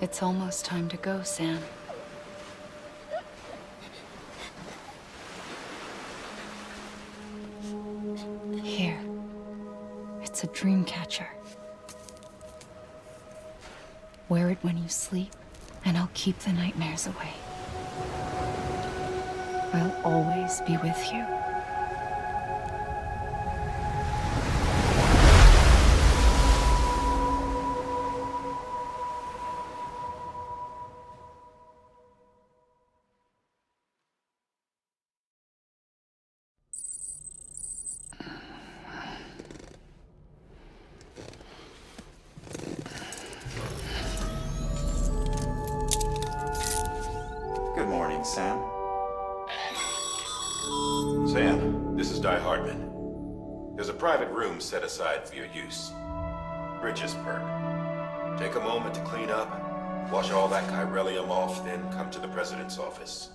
It's almost time to go, Sam. Here. It's a dream catcher. Wear it when you sleep, and I'll keep the nightmares away. I'll always be with you. Good morning, Sam. Sam, this is Di Hardman. There's a private room set aside for your use. Bridges perk. Take a moment to clean up, wash all that chiralium off, then come to the President's office.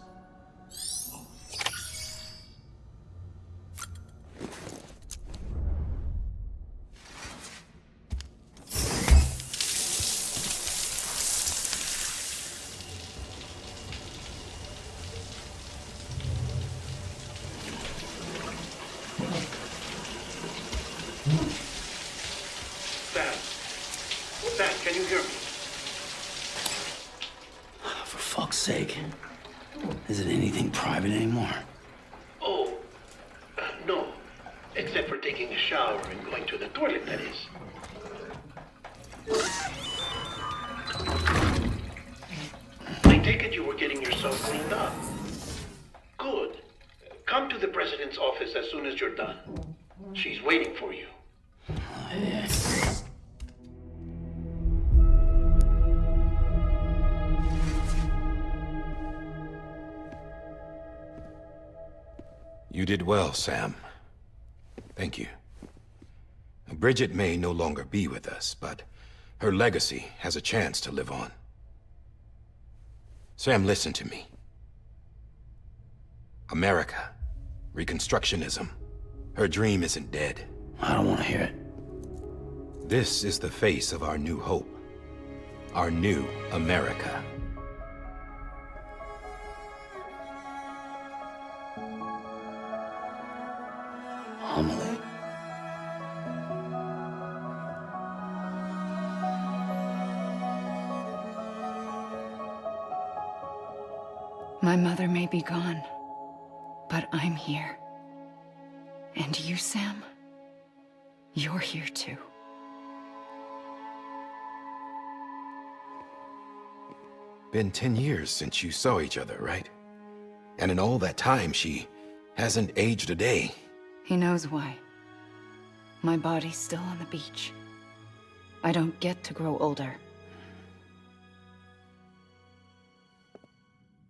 Sam, can you hear me? For fuck's sake. Isn't anything private anymore? Oh, no. Except for taking a shower and going to the toilet, that is. I take it you were getting yourself cleaned up. Good. Come to the President's office as soon as you're done. She's waiting for you. Yeah. You did well, Sam. Thank you. Bridget may no longer be with us, but her legacy has a chance to live on. Sam, listen to me. America, Reconstructionism, her dream isn't dead. I don't want to hear it. This is the face of our new hope. Our new America. Amelie. My mother may be gone, but I'm here. And you, Sam? You're here too. Been 10 years since you saw each other, right? And in all that time, she hasn't aged a day. He knows why. My body's still on the beach. I don't get to grow older.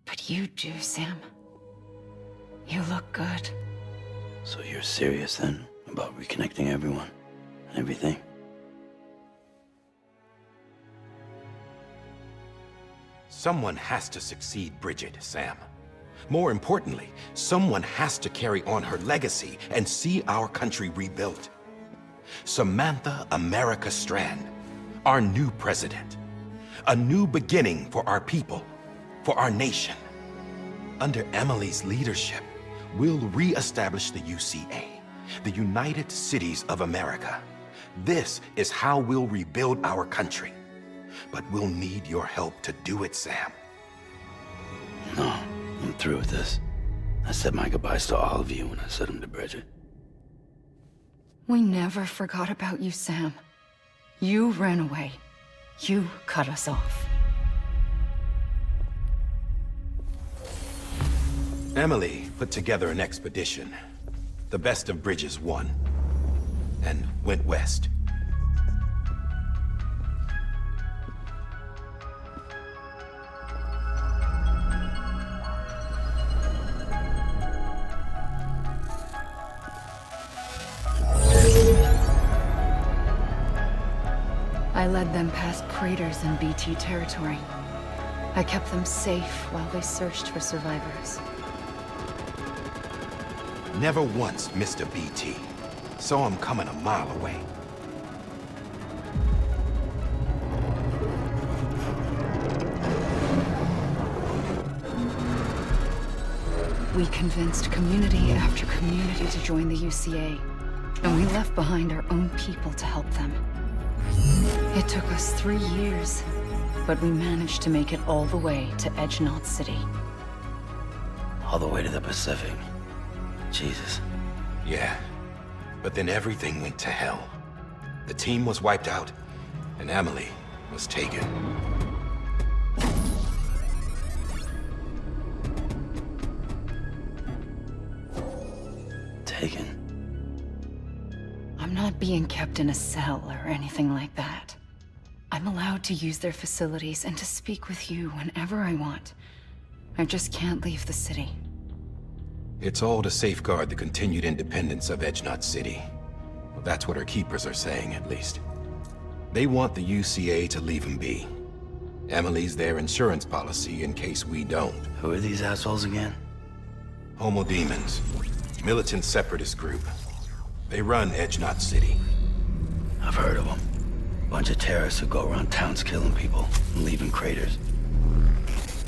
But you do, Sam. You look good. So you're serious then about reconnecting everyone and everything? Someone has to succeed Bridget, Sam. More importantly, someone has to carry on her legacy and see our country rebuilt. Samantha America Strand, our new president. A new beginning for our people, for our nation. Under Amelie's leadership, we'll re-establish the UCA, the United Cities of America. This is how we'll rebuild our country. But we'll need your help to do it, Sam. No, I'm through with this. I said my goodbyes to all of you when I said them to Bridget. We never forgot about you, Sam. You ran away. You cut us off. Amelie put together an expedition. The best of Bridges won, and went west. I led them past craters in BT territory. I kept them safe while they searched for survivors. Never once missed a BT. Saw him coming a mile away. We convinced community after community to join the UCA, and we left behind our own people to help them. It took us 3 years, but we managed to make it all the way to Edgenot City. All the way to the Pacific. Jesus. Yeah, but then everything went to hell. The team was wiped out, and Amelie was taken. Taken? I'm not being kept in a cell or anything like that. I'm allowed to use their facilities and to speak with you whenever I want. I just can't leave the city. It's all to safeguard the continued independence of Edgenot City. Well, that's what our keepers are saying, at least. They want the UCA to leave him be. Amelie's their insurance policy in case we don't. Who are these assholes again? Homo Demons. Militant separatist group. They run Edgenot City. I've heard of them. Bunch of terrorists who go around towns killing people and leaving craters.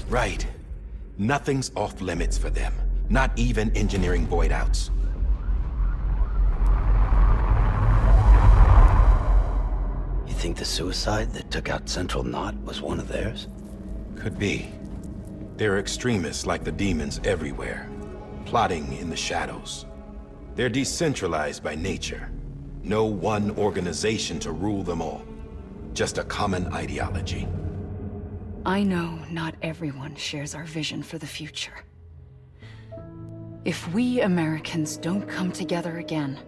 Right. Nothing's off limits for them. Not even engineering void outs. You think the suicide that took out Central Knot was one of theirs? Could be. There are extremists like the demons everywhere, plotting in the shadows. They're decentralized by nature. No one organization to rule them all. Just a common ideology. I know not everyone shares our vision for the future. If we Americans don't come together again,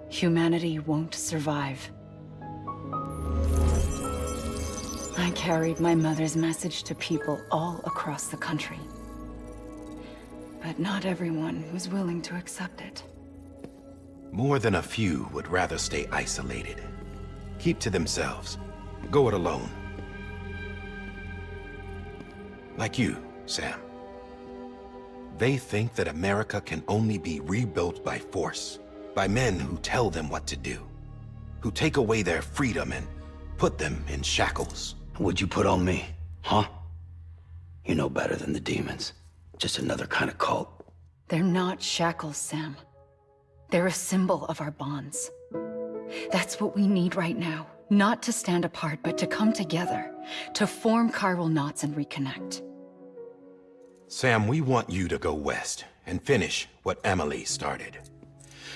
humanity won't survive. I carried my mother's message to people all across the country. But not everyone was willing to accept it. More than a few would rather stay isolated. Keep to themselves. Go it alone. Like you, Sam. They think that America can only be rebuilt by force, by men who tell them what to do, who take away their freedom and put them in shackles. What'd you put on me, huh? You know better than the demons. Just another kind of cult. They're not shackles, Sam. They're a symbol of our bonds. That's what we need right now. Not to stand apart, but to come together, to form chiral knots and reconnect. Sam, we want you to go west and finish what Amelie started.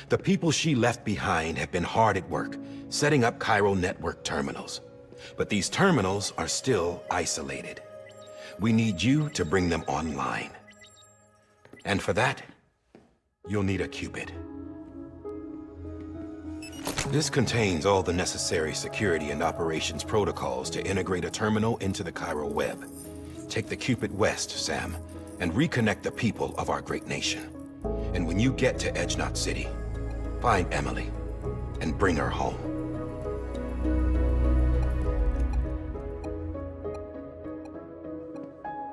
The people she left behind have been hard at work, setting up chiral network terminals. But these terminals are still isolated. We need you to bring them online. And for that, you'll need a Cupid. This contains all the necessary security and operations protocols to integrate a terminal into the chiral web. Take the Cupid west, Sam, and reconnect the people of our great nation. And when you get to Edgenot City, find Amelie and bring her home.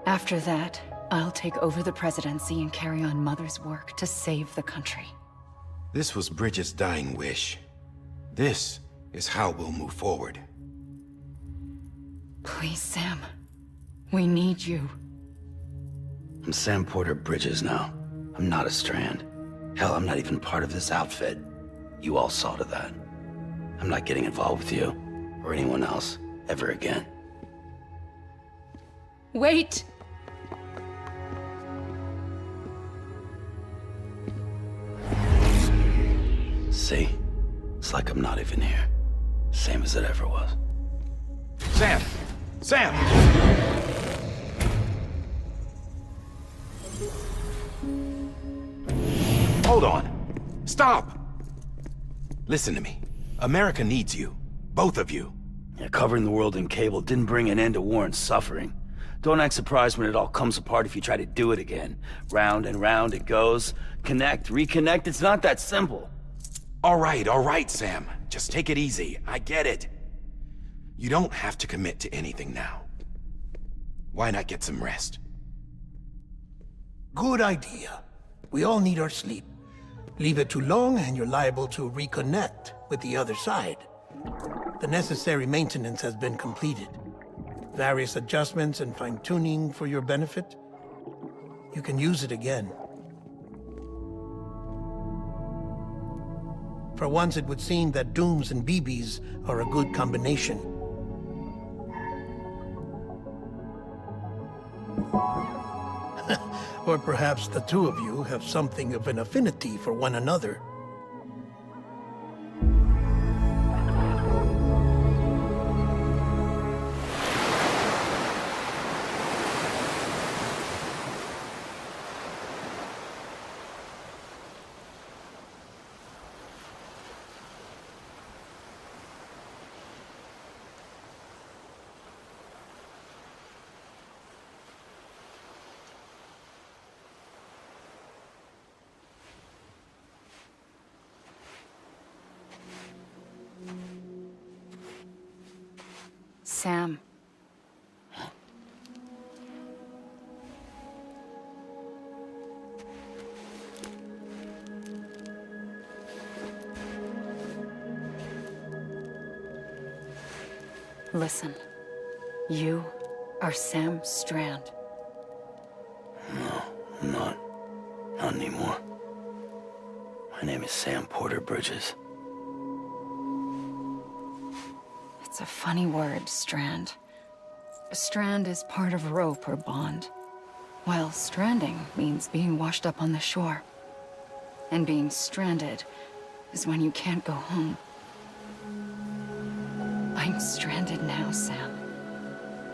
After that, I'll take over the presidency and carry on Mother's work to save the country. This was Bridget's dying wish. This is how we'll move forward. Please, Sam. We need you. I'm Sam Porter Bridges now. I'm not a Strand. Hell, I'm not even part of this outfit. You all saw to that. I'm not getting involved with you, or anyone else, ever again. Wait! See? It's like I'm not even here. Same as it ever was. Sam! Sam! Hold on. Stop! Listen to me. America needs you. Both of you. Yeah, covering the world in cable didn't bring an end to war and suffering. Don't act surprised when it all comes apart if you try to do it again. Round and round it goes. Connect, reconnect, it's not that simple. All right, Sam. Just take it easy. I get it. You don't have to commit to anything now. Why not get some rest? Good idea. We all need our sleep. Leave it too long and you're liable to reconnect with the other side. The necessary maintenance has been completed. Various adjustments and fine-tuning for your benefit. You can use it again. For once, it would seem that Dooms and BBs are a good combination. Or perhaps the two of you have something of an affinity for one another. Sam. Listen. You are Sam Strand. No, I'm not. Not anymore. My name is Sam Porter Bridges. It's a funny word, Strand. Strand is part of rope or bond, while stranding means being washed up on the shore. And being stranded is when you can't go home. I'm stranded now, Sam.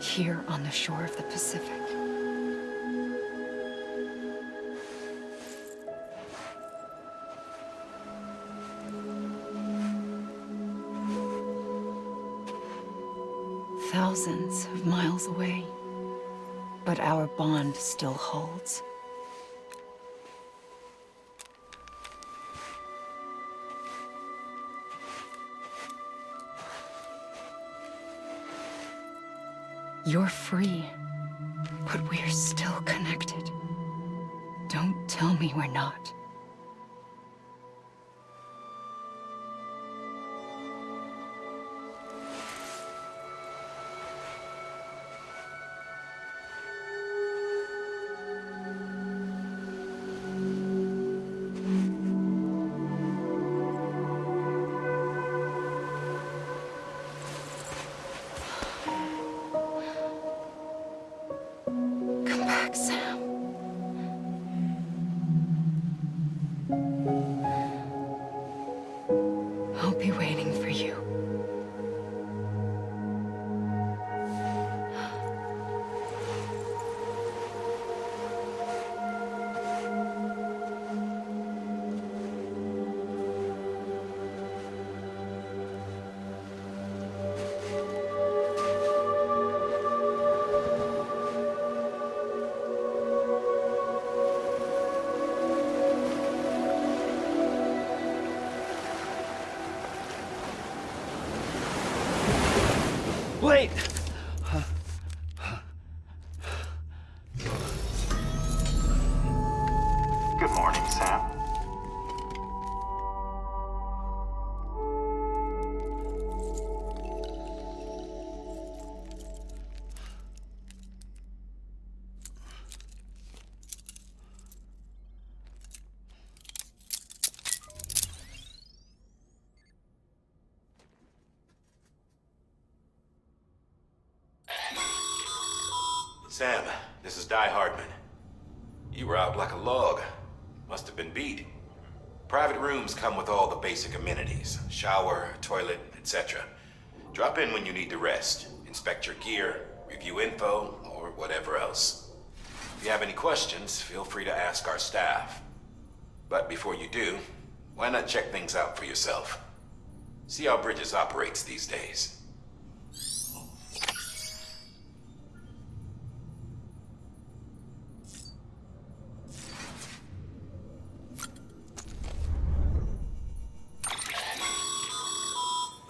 Here on the shore of the Pacific. Thousands of miles away, but our bond still holds. You're free, but we're still connected. Don't tell me we're not. Come back, Sam. I'll be waiting for you. Wait! Good morning, Sam. Sam, this is Di Hardman. You were out like a log. Must have been beat. Private rooms come with all the basic amenities. Shower, toilet, etc. Drop in when you need to rest. Inspect your gear, review info, or whatever else. If you have any questions, feel free to ask our staff. But before you do, why not check things out for yourself? See how Bridges operates these days.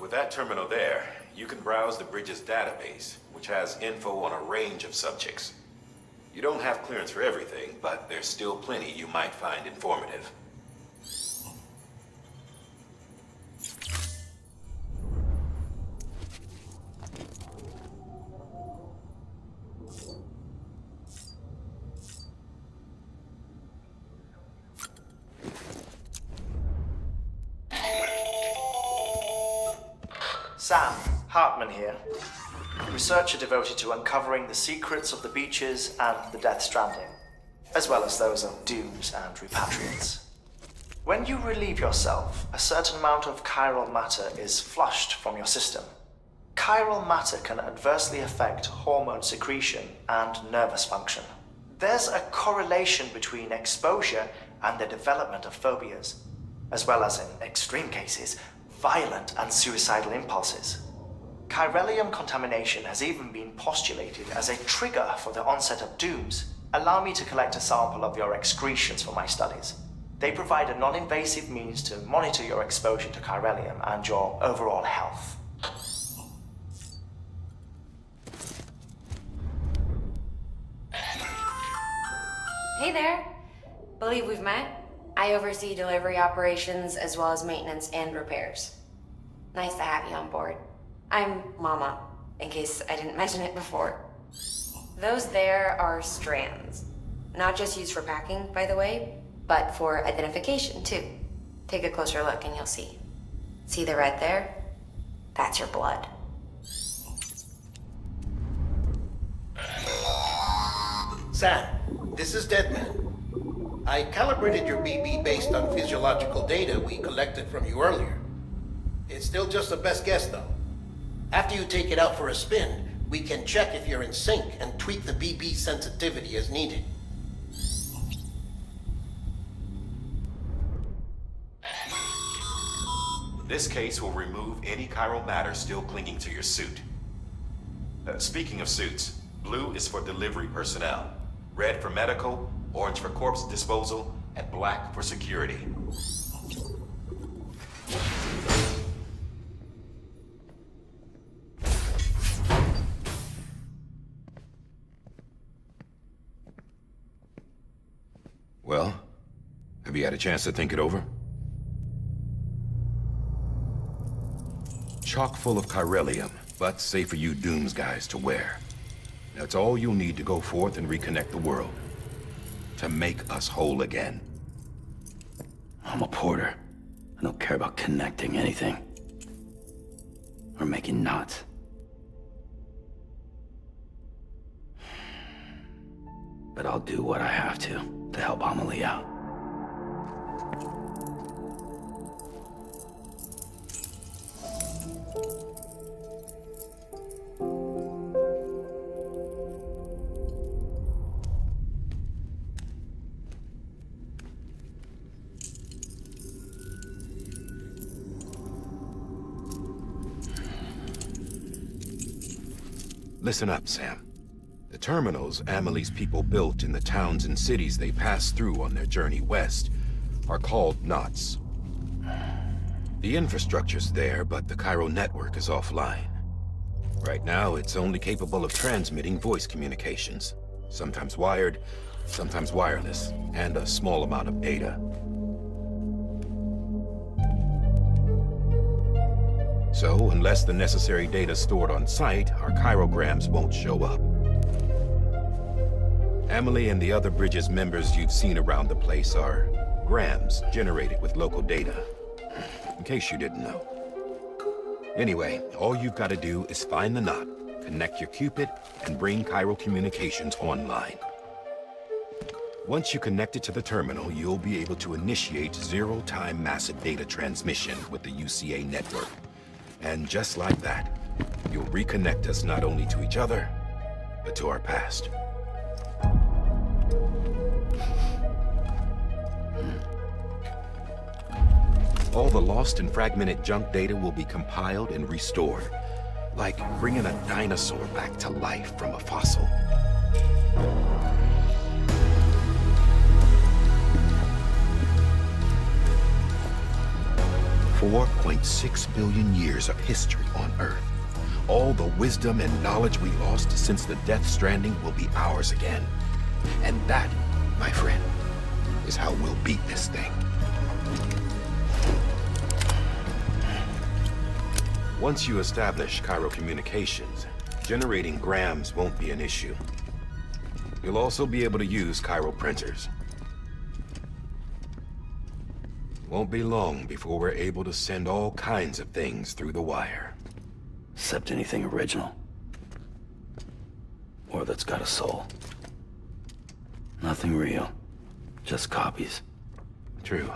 With that terminal there, you can browse the Bridges database, which has info on a range of subjects. You don't have clearance for everything, but there's still plenty you might find informative. Sam, Hartman here. Researcher devoted to uncovering the secrets of the beaches and the Death Stranding, as well as those of dooms and repatriates. When you relieve yourself, a certain amount of chiral matter is flushed from your system. Chiral matter can adversely affect hormone secretion and nervous function. There's a correlation between exposure and the development of phobias, as well as, in extreme cases, violent and suicidal impulses. Chiralium contamination has even been postulated as a trigger for the onset of dooms. Allow me to collect a sample of your excretions for my studies. They provide a non-invasive means to monitor your exposure to chiralium and your overall health. Hey there. Believe we've met. I oversee delivery operations as well as maintenance and repairs. Nice to have you on board. I'm Mama, in case I didn't mention it before. Those there are strands. Not just used for packing, by the way, but for identification, too. Take a closer look and you'll see. See the red there? That's your blood. Sam, this is Deadman. I calibrated your BB based on physiological data we collected from you earlier. It's still just a best guess, though. After you take it out for a spin, we can check if you're in sync and tweak the BB sensitivity as needed. This case will remove any chiral matter still clinging to your suit. Speaking of suits, blue is for delivery personnel, red for medical, orange for corpse disposal, and black for security. Well, have you had a chance to think it over? Chock full of chiralium, but safe for you Dooms guys to wear. That's all you'll need to go forth and reconnect the world. To make us whole again. I'm a porter. I don't care about connecting anything. Or making knots. But I'll do what I have to help Amelie out. Listen up, Sam. The terminals Amelie's people built in the towns and cities they passed through on their journey west are called knots. The infrastructure's there, but the chiral network is offline. Right now, it's only capable of transmitting voice communications. Sometimes wired, sometimes wireless, and a small amount of data. So, unless the necessary data's stored on site, our chirograms won't show up. Amelie and the other Bridges members you've seen around the place are grams generated with local data. In case you didn't know. Anyway, all you've got to do is find the knot, connect your Cupid, and bring chiral communications online. Once you connect it to the terminal, you'll be able to initiate zero-time massive data transmission with the UCA network. And just like that, you'll reconnect us not only to each other, but to our past. All the lost and fragmented junk data will be compiled and restored, like bringing a dinosaur back to life from a fossil. $4.6 billion years of history on Earth. All the wisdom and knowledge we lost since the Death Stranding will be ours again. And that, my friend, is how we'll beat this thing. Once you establish chiral communications, generating grams won't be an issue. You'll also be able to use chiral printers. Won't be long before we're able to send all kinds of things through the wire. Except anything original. Or that's got a soul. Nothing real. Just copies. True.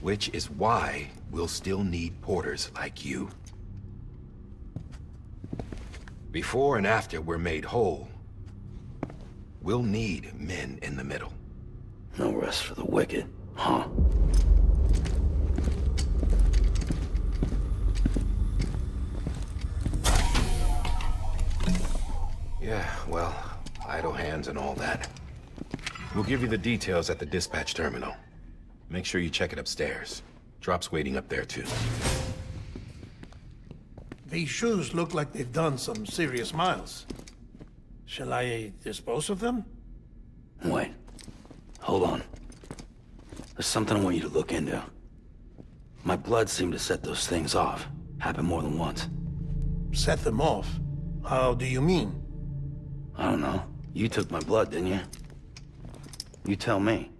Which is why we'll still need porters like you. Before and after we're made whole, we'll need men in the middle. No rest for the wicked, huh? Yeah, well, idle hands and all that. We'll give you the details at the dispatch terminal. Make sure you check it upstairs. Drop's waiting up there, too. These shoes look like they've done some serious miles. Shall I dispose of them? Wait. Hold on. There's something I want you to look into. My blood seemed to set those things off. Happened more than once. Set them off? How do you mean? I don't know. You took my blood, didn't you? You tell me.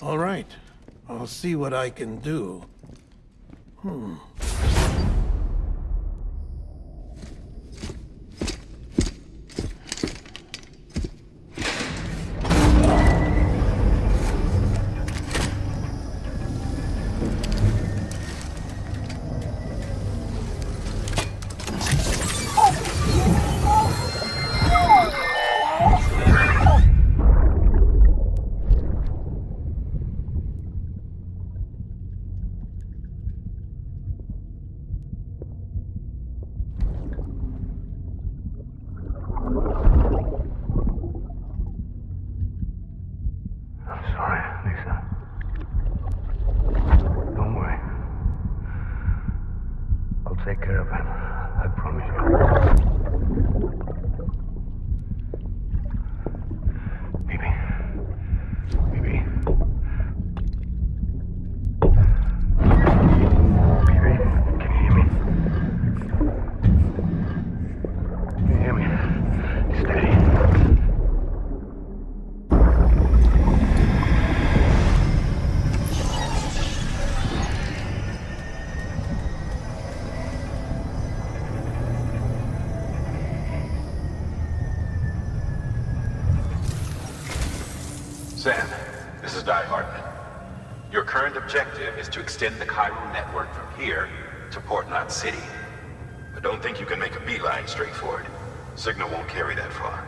All right. I'll see what I can do. Take care of him. I promise you. Baby. Baby. Baby, can you hear me? Can you hear me? Steady. Sam, this is Die Hartman. Your current objective is to extend the chiral network from here to Port Knot City. But don't think you can make a beeline straight for it. Signal won't carry that far.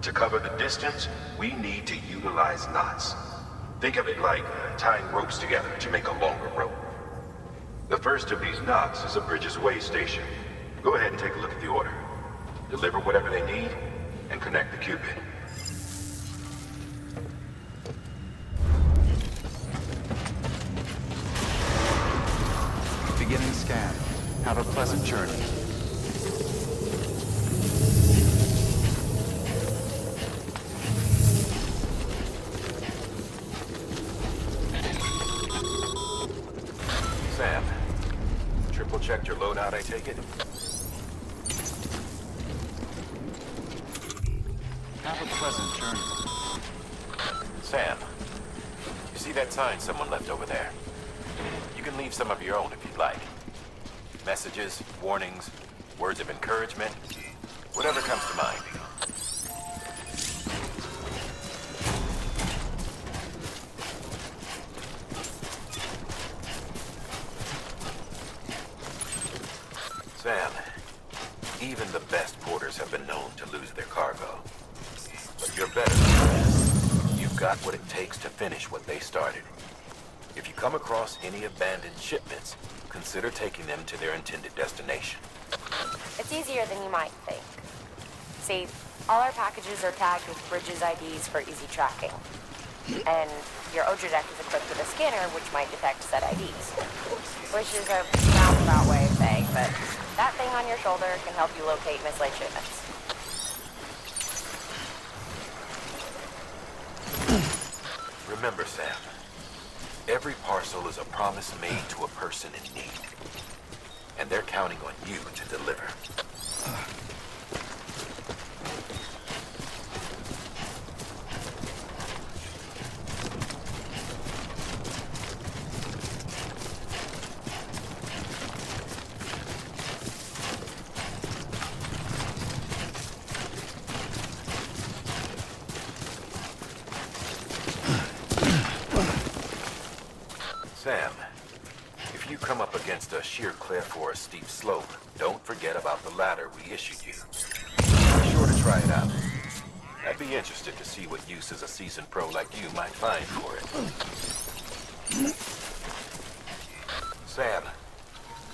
To cover the distance, we need to utilize knots. Think of it like tying ropes together to make a longer rope. The first of these knots is a Bridges Way station. Go ahead and take a look at the order. Deliver whatever they need, and connect the Cupid. Beginning scan. Have a pleasant journey. Sam, triple checked your loadout, I take it? Have a pleasant journey. Sam, you see that sign someone left over there? You can leave some of your own if you'd like. Messages, warnings, words of encouragement, whatever comes to mind. Sam, even the best porters have been known to lose their cargo. But you're better than that. You've got what it takes to finish what they started. If you come across any abandoned shipments, consider taking them to their intended destination. It's easier than you might think. See, all our packages are tagged with Bridges IDs for easy tracking. And your Odra deck is equipped with a scanner which might detect said IDs. Which is a roundabout way of saying, but that thing on your shoulder can help you locate mislaid shipments. Remember, Sam, every parcel is a promise made to a person in need. And they're counting on you to deliver. Sam, if you come up against a sheer cliff or a steep slope, don't forget about the ladder we issued you. Be sure to try it out. I'd be interested to see what uses a seasoned pro like you might find for it. Sam,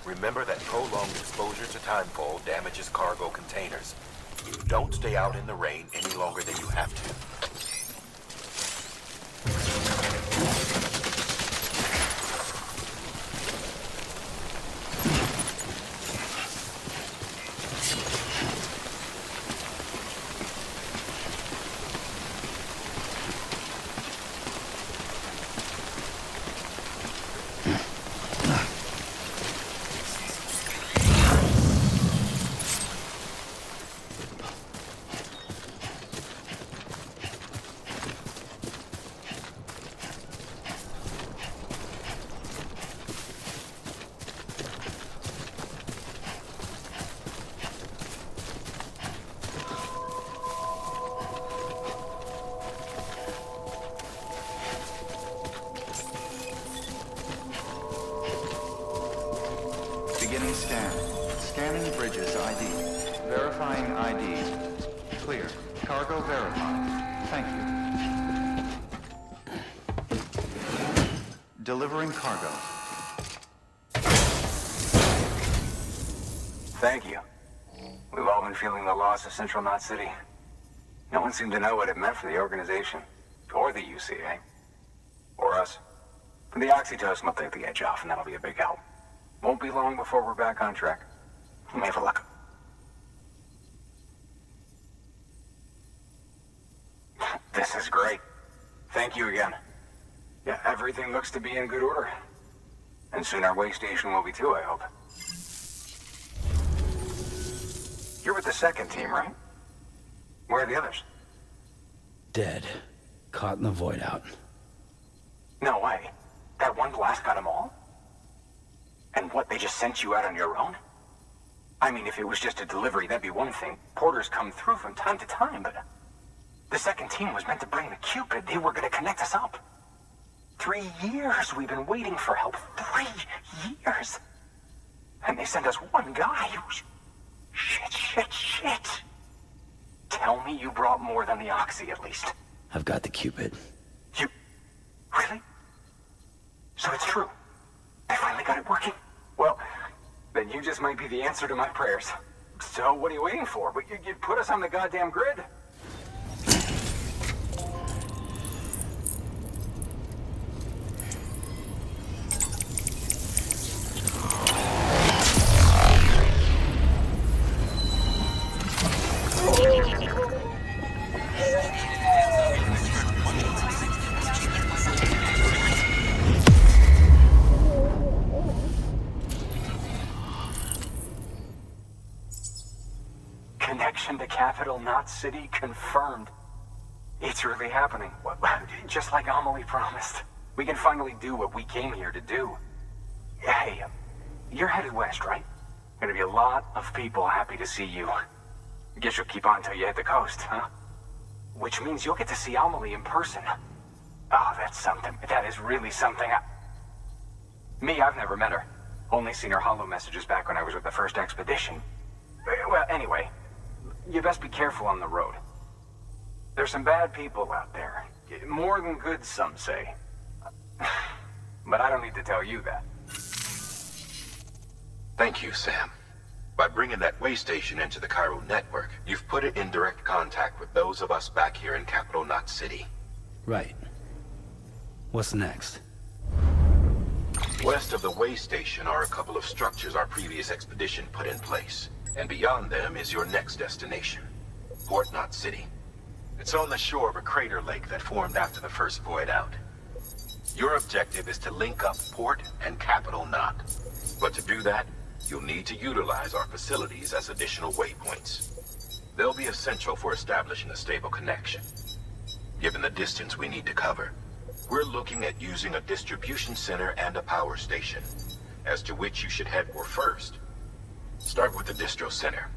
remember that prolonged exposure to timefall damages cargo containers. Don't stay out in the rain any longer than you have to. Beginning scan. Scanning bridges ID. Verifying ID. Clear. Cargo verified. Thank you. Delivering cargo. Thank you. We've all been feeling the loss of Central Knot City. No one seemed to know what it meant for the organization, or the UCA, or us. For the oxytocin will take the edge off, and that'll be a big help. Won't be long before we're back on track. We may have a luck. This is great. Thank you again. Yeah, everything looks to be in good order. And soon our way station will be too, I hope. You're with the second team, right? Where are the others? Dead. Caught in the void out. No way. That one blast got them all? And what, they just sent you out on your own? I mean, if it was just a delivery, that'd be one thing. Porters come through from time to time, but... The second team was meant to bring the Cupid. They were gonna connect us up. 3 years we've been waiting for help. 3 years! And they sent us one guy. Shit. Tell me you brought more than the Oxy, at least. I've got the Cupid. You... Really? So it's true. I finally got it working. Well, then you just might be the answer to my prayers. So what are you waiting for? You put us on the goddamn grid. Connection to Capital Knot City confirmed. It's really happening. Just like Amelie promised. We can finally do what we came here to do. Hey, you're headed west, right? Gonna be a lot of people happy to see you. Guess you'll keep on till you hit the coast, huh? Which means you'll get to see Amelie in person. Oh, that's something. That is really something. Me, I've never met her. Only seen her holo messages back when I was with the first expedition. Well, anyway, you best be careful on the road. There's some bad people out there. More than good, some say. But I don't need to tell you that. Thank you, Sam. By bringing that way station into the Cairo network, you've put it in direct contact with those of us back here in Capital Knot City. Right. What's next? West of the way station are a couple of structures our previous expedition put in place. And beyond them is your next destination, Port Knot City. It's on the shore of a crater lake that formed after the first void out. Your objective is to link up Port and Capital Knot. But to do that, you'll need to utilize our facilities as additional waypoints. They'll be essential for establishing a stable connection. Given the distance we need to cover, we're looking at using a distribution center and a power station, as to which you should head for first. Start with the distro center.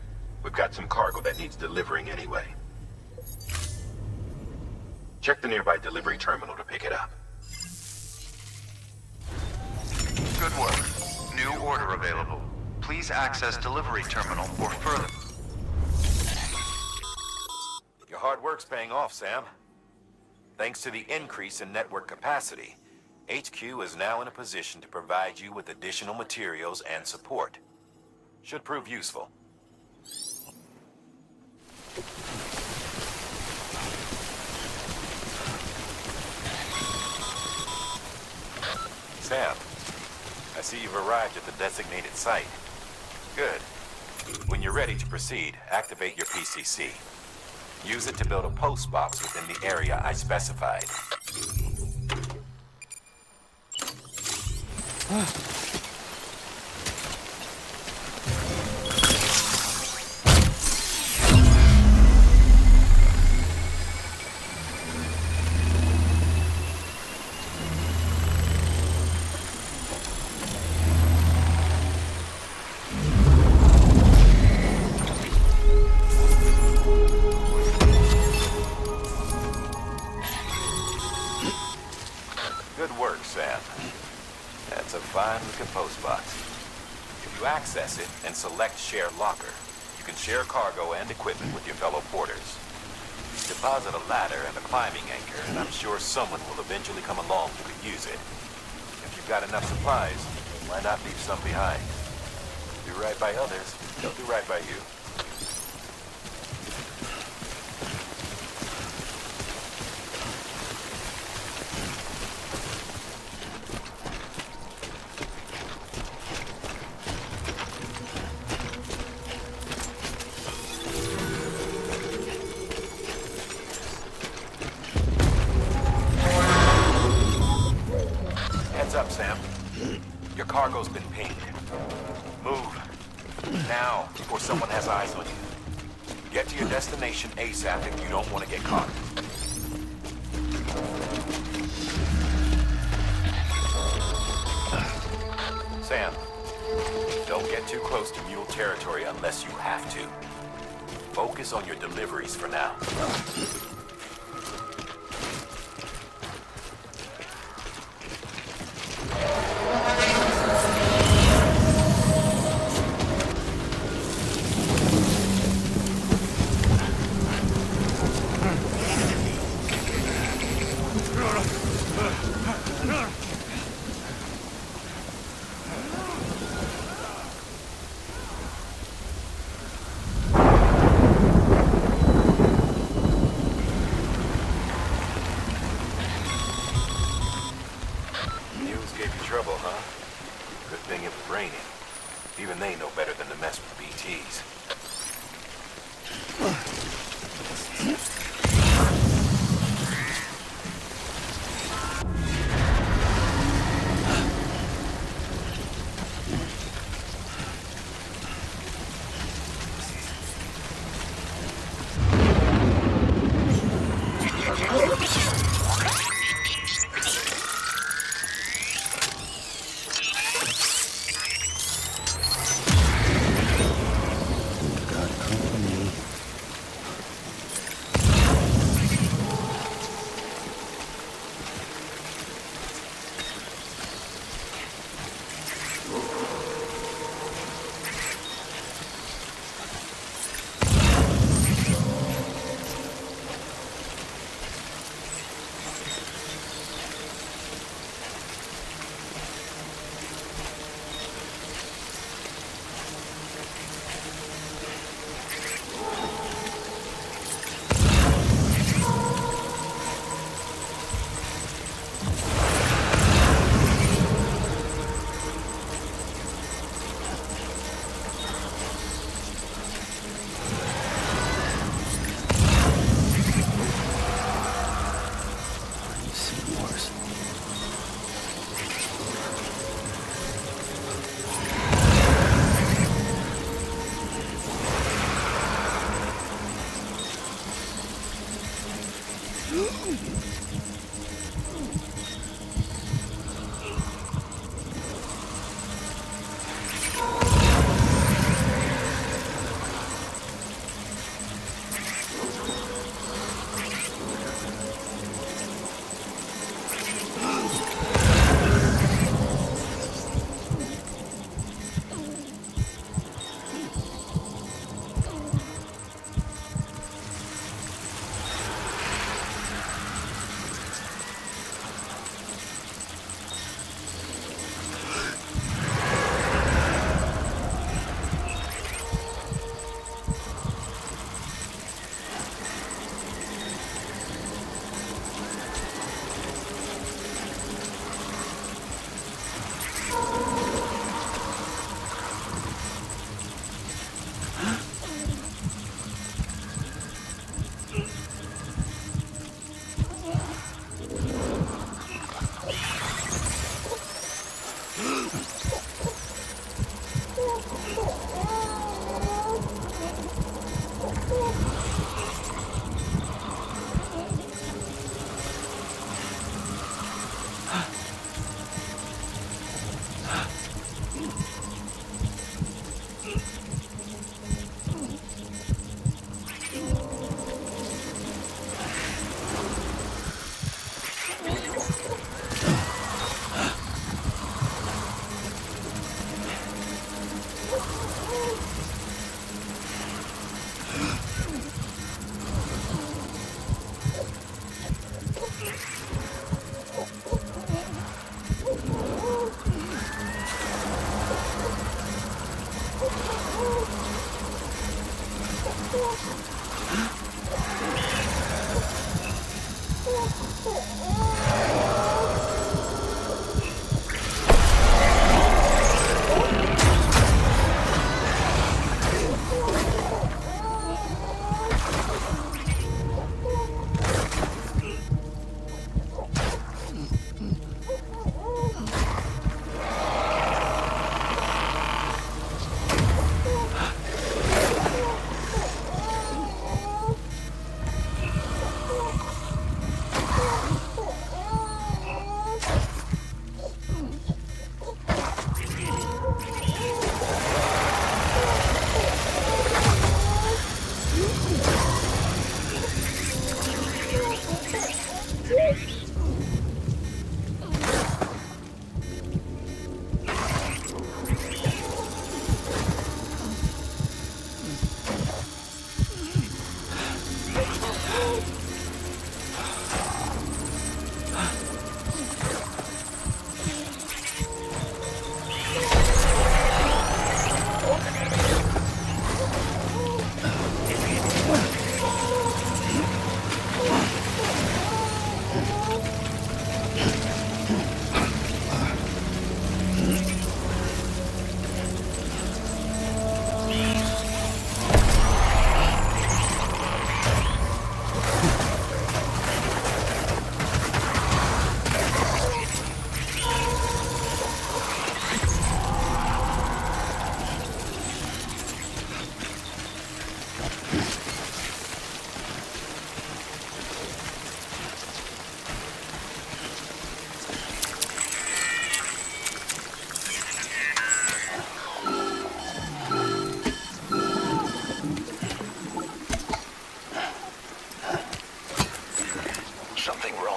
We've got some cargo that needs delivering anyway. Check the nearby delivery terminal to pick it up. Good work. New order available. Please access delivery terminal for further... Your hard work's paying off, Sam. Thanks to the increase in network capacity, HQ is now in a position to provide you with additional materials and support. Should prove useful. Sam, I see you've arrived at the designated site. Good. When you're ready to proceed, activate your PCC. Use it to build a post box within the area I specified. Good work, Sam. That's a fine-looking post box. If you access it and select Share Locker, you can share cargo and equipment with your fellow porters. Deposit a ladder and a climbing anchor, and I'm sure someone will eventually come along who could use it. If you've got enough supplies, why not leave some behind? Do right by others, they'll do right by you. Heads up, Sam. Your cargo's been pinged. Move. Now, before someone has eyes on you. Get to your destination ASAP if you don't want to get caught. Sam, don't get too close to Mule territory unless you have to. Focus on your deliveries for now. Gave you trouble, huh? Good thing it was raining. Even they know better than to mess with BTs.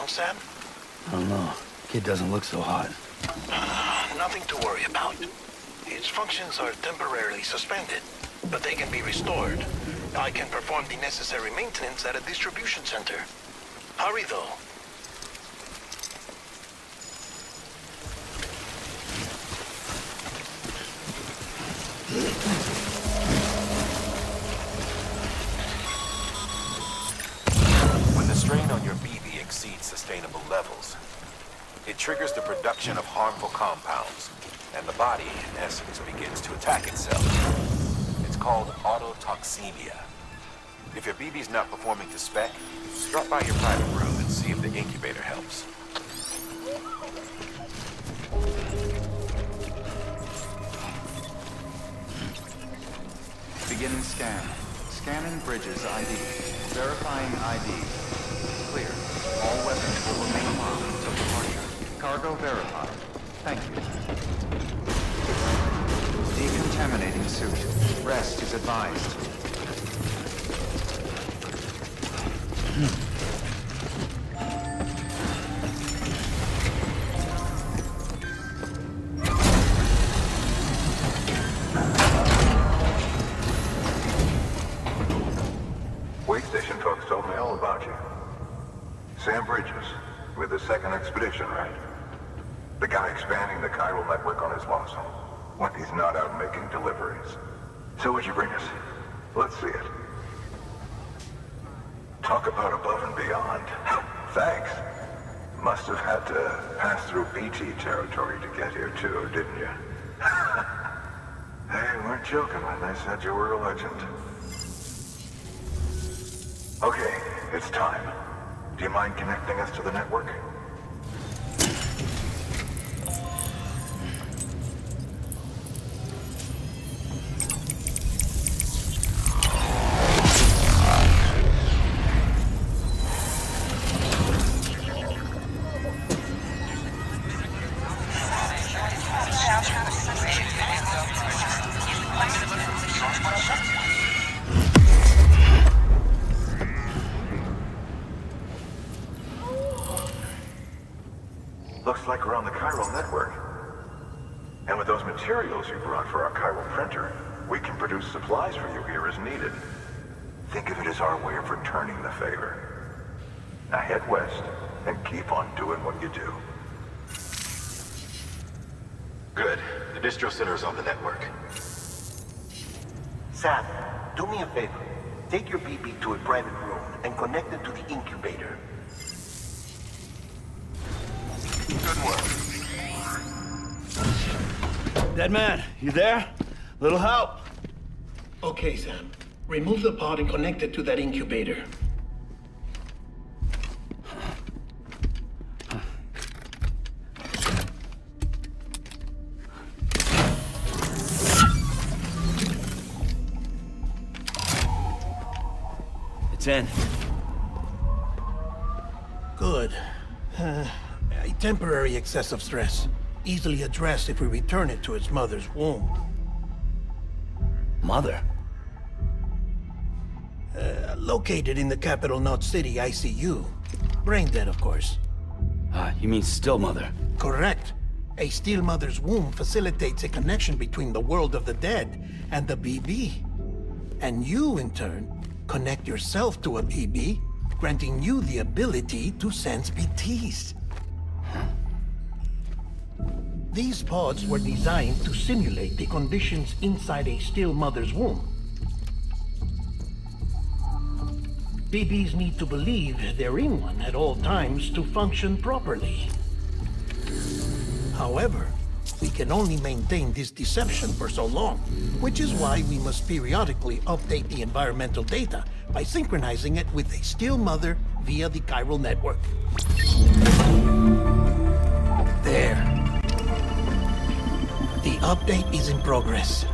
Sam? I don't know. Kid doesn't look so hot. Nothing to worry about. Its functions are temporarily suspended, but they can be restored. I can perform the necessary maintenance at a distribution center. Hurry, though. When the strain on your BB exceeds sustainable levels, it triggers the production of harmful compounds, and the body, in essence, begins to attack itself. It's called autotoxemia. If your BB's not performing to spec, drop by your private room and see if the incubator helps. Beginning scan. Scanning Bridges ID. Verifying ID. Clear. All weapons will remain armed until departure. Cargo verified. Thank you. Decontaminating suit. Rest is advised. Wait station folks told me all about you. Sam Bridges, with the second expedition, right? The guy expanding the chiral network on his lonesome, when he's not out making deliveries. So what'd you bring us? Let's see it. Talk about above and beyond. Thanks. Must have had to pass through BT territory to get here too, didn't you? They weren't joking when they said you were a legend. Okay, it's time. Do you mind connecting us to the network? Looks like we're on the chiral network. And with those materials you brought for our chiral printer, we can produce supplies for you here as needed. Think of it as our way of returning the favor. Now head west and keep on doing what you do. Good. The distro center is on the network. Sam, do me a favor. Take your BB to a private room and connect it to the incubator. Good work. Dead man, you there? Little help? Okay, Sam. Remove the pod and connect it to that incubator. It's in. Good. A temporary excessive stress. Easily addressed if we return it to its mother's womb. Mother? Located in the capital Knot City ICU. Brain dead, of course. You mean still mother? Correct. A still mother's womb facilitates a connection between the world of the dead and the BB. And you, in turn, connect yourself to a BB, granting you the ability to sense BTs. These pods were designed to simulate the conditions inside a still mother's womb. BBs need to believe they're in one at all times to function properly. However, we can only maintain this deception for so long, which is why we must periodically update the environmental data by synchronizing it with a still mother via the chiral network. There. The update is in progress.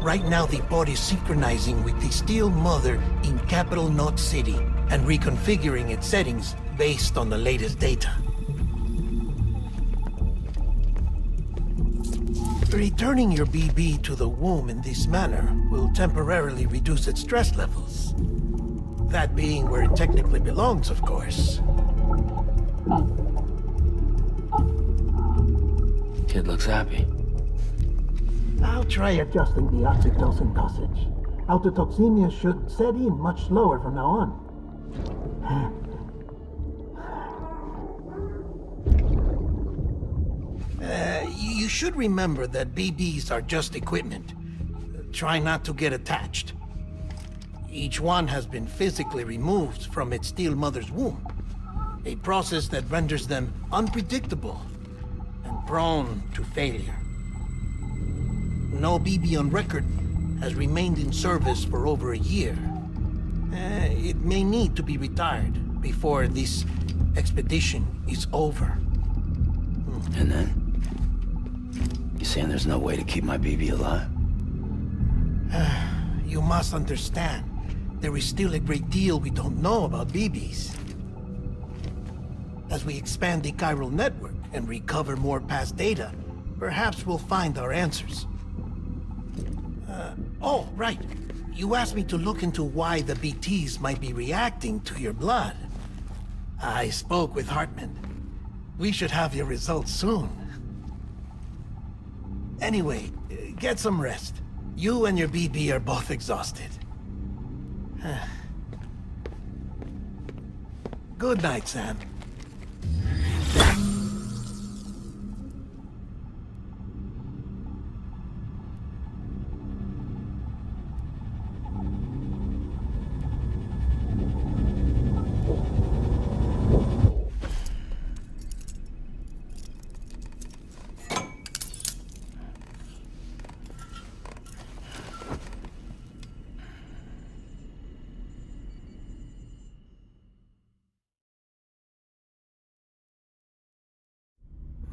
Right now, the pod is synchronizing with the still mother in capital Knot City and reconfiguring its settings based on the latest data. Returning your BB to the womb in this manner will temporarily reduce its stress levels. That being where it technically belongs, of course. Kid looks happy. I'll try adjusting the oxytocin dosage. Autotoxemia should set in much slower from now on. You should remember that BBs are just equipment. Try not to get attached. Each one has been physically removed from its still mother's womb. A process that renders them unpredictable and prone to failure. No BB on record has remained in service for over a year. It may need to be retired before this expedition is over. And then? You saying there's no way to keep my BB alive? You must understand, there is still a great deal we don't know about BBs. As we expand the chiral network and recover more past data, perhaps we'll find our answers. Oh, right. You asked me to look into why the BTs might be reacting to your blood. I spoke with Hartman. We should have your results soon. Anyway, get some rest. You and your BB are both exhausted. Good night, Sam.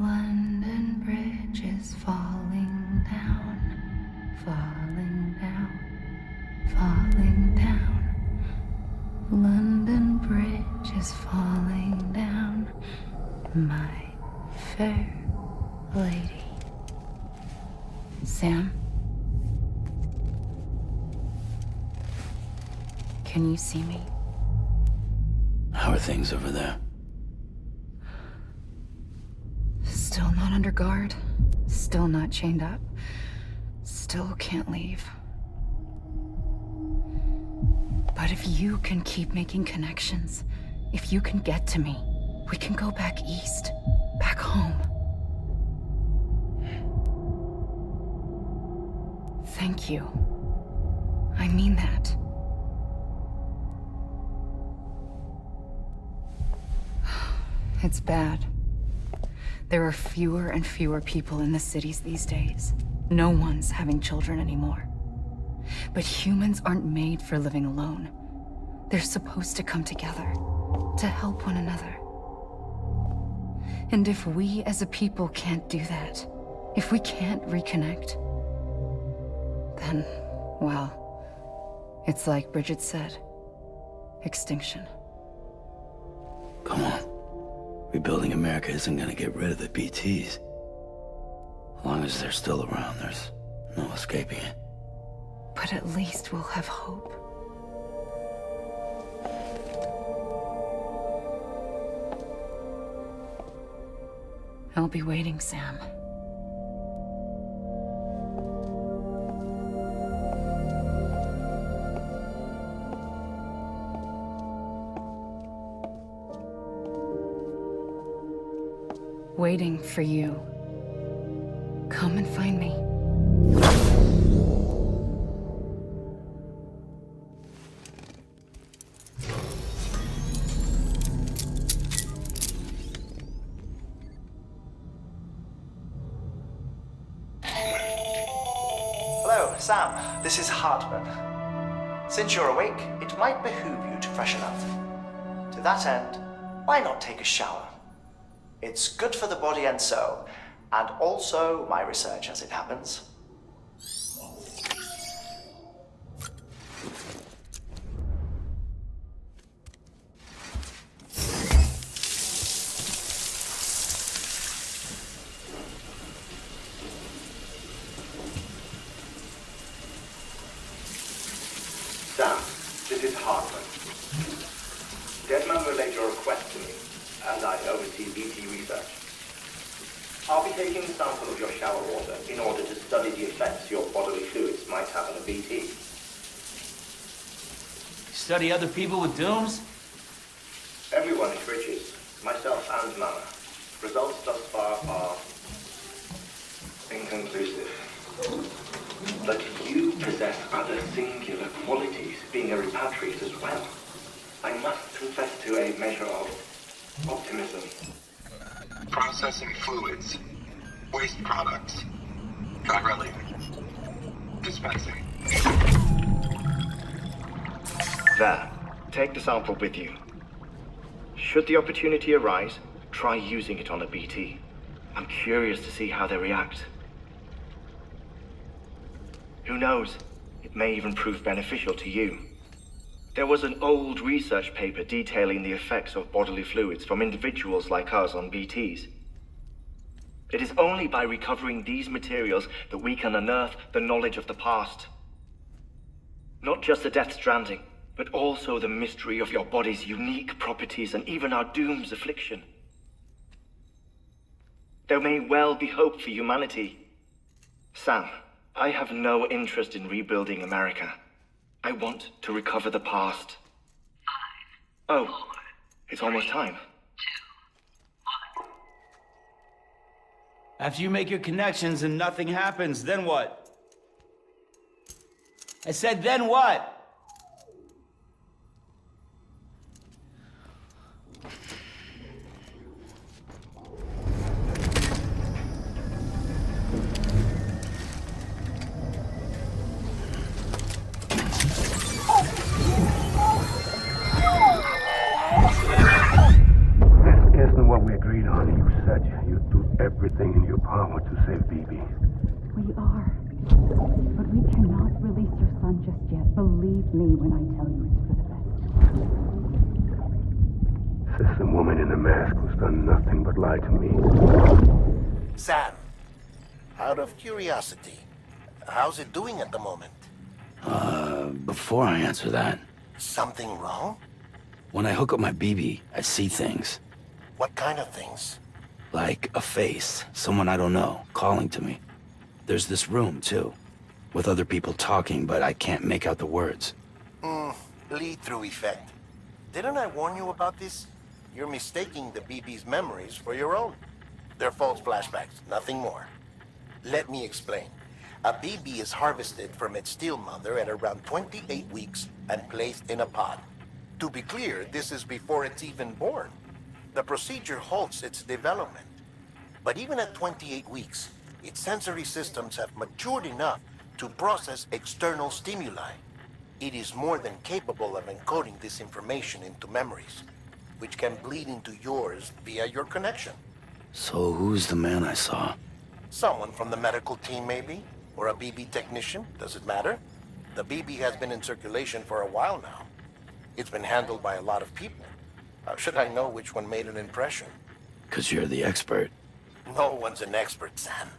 London Bridge is falling down, falling down, falling down. London Bridge is falling down, my fair lady. Sam? Can you see me? How are things over there? Still not under guard. Still not chained up. Still can't leave. But if you can keep making connections, if you can get to me, we can go back east. Back home. Thank you. I mean that. It's bad. There are fewer and fewer people in the cities these days. No one's having children anymore. But humans aren't made for living alone. They're supposed to come together, to help one another. And if we as a people can't do that, if we can't reconnect, then, well, it's like Bridget said, extinction. Come on. Rebuilding America isn't gonna get rid of the BTs. As long as they're still around, there's no escaping it. But at least we'll have hope. I'll be waiting, Sam. Waiting for you. Come and find me. Hello, Sam. This is Hartman. Since you're awake, it might behoove you to freshen up. To that end, why not take a shower? It's good for the body and soul, and also my research as it happens. Sam, this is Hartman. Deadman relayed your request to me, as I oversee BT research. I'll be taking a sample of your shower water in order to study the effects your bodily fluids might have on a BT. Study other people with dooms? Everyone is Bridges, myself and Mama. Results thus far are inconclusive. But you possess other singular qualities, being a repatriate as well. I must confess to a measure of optimism. Processing fluids. Waste products. Chiralium. Dispensing. There. Take the sample with you. Should the opportunity arise, try using it on a BT. I'm curious to see how they react. Who knows? It may even prove beneficial to you. There was an old research paper detailing the effects of bodily fluids from individuals like us on BTs. It is only by recovering these materials that we can unearth the knowledge of the past. Not just the Death Stranding, but also the mystery of your body's unique properties and even our doom's affliction. There may well be hope for humanity. Sam, I have no interest in rebuilding America. I want to recover the past. 5, oh, 4, it's almost time. 2, 1. After you make your connections and nothing happens, then what? I said, then what? Everything in your power to save BB. We are. But we cannot release your son just yet. Believe me when I tell you it's for the best. System woman in the mask who's done nothing but lie to me. Sam, out of curiosity, how's it doing at the moment? Before I answer that... Something wrong? When I hook up my BB, I see things. What kind of things? Like a face, someone I don't know, calling to me. There's this room, too, with other people talking, but I can't make out the words. Lead-through effect. Didn't I warn you about this? You're mistaking the BB's memories for your own. They're false flashbacks, nothing more. Let me explain. A BB is harvested from its steel mother at around 28 weeks and placed in a pod. To be clear, this is before it's even born. The procedure halts its development. But even at 28 weeks, its sensory systems have matured enough to process external stimuli. It is more than capable of encoding this information into memories, which can bleed into yours via your connection. So who's the man I saw? Someone from the medical team, maybe? Or a BB technician? Does it matter? The BB has been in circulation for a while now. It's been handled by a lot of people. How should I know which one made an impression? 'Cause you're the expert. No one's an expert, Sam.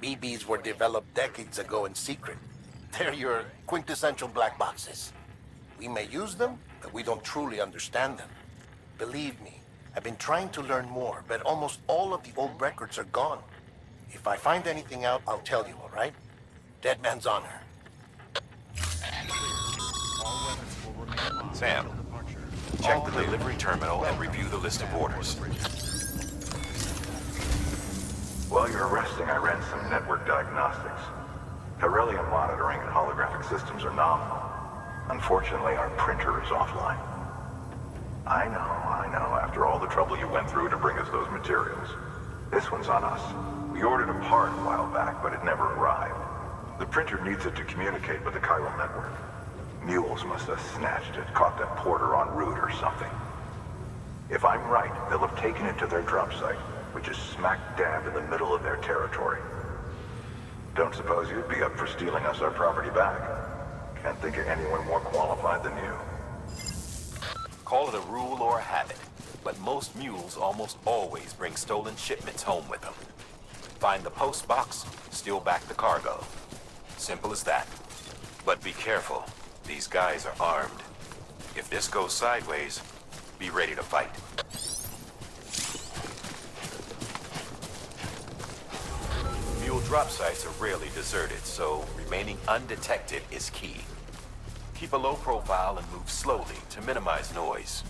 BBs were developed decades ago in secret. They're your quintessential black boxes. We may use them, but we don't truly understand them. Believe me, I've been trying to learn more, but almost all of the old records are gone. If I find anything out, I'll tell you, all right? Dead man's honor. Sam, check the delivery terminal and review the list of orders. While you're resting, I ran some network diagnostics. Beryllium monitoring and holographic systems are nominal. Unfortunately, our printer is offline. I know, after all the trouble you went through to bring us those materials. This one's on us. We ordered a part a while back, but it never arrived. The printer needs it to communicate with the chiral network. Mules must have snatched it, caught that porter en route or something. If I'm right, they'll have taken it to their drop site, which is smack dab in the middle of their territory. Don't suppose you'd be up for stealing us our property back? Can't think of anyone more qualified than you. Call it a rule or a habit, but most mules almost always bring stolen shipments home with them. Find the post box, steal back the cargo. Simple as that. But be careful. These guys are armed. If this goes sideways, be ready to fight. Mule drop sites are rarely deserted, so remaining undetected is key. Keep a low profile and move slowly to minimize noise.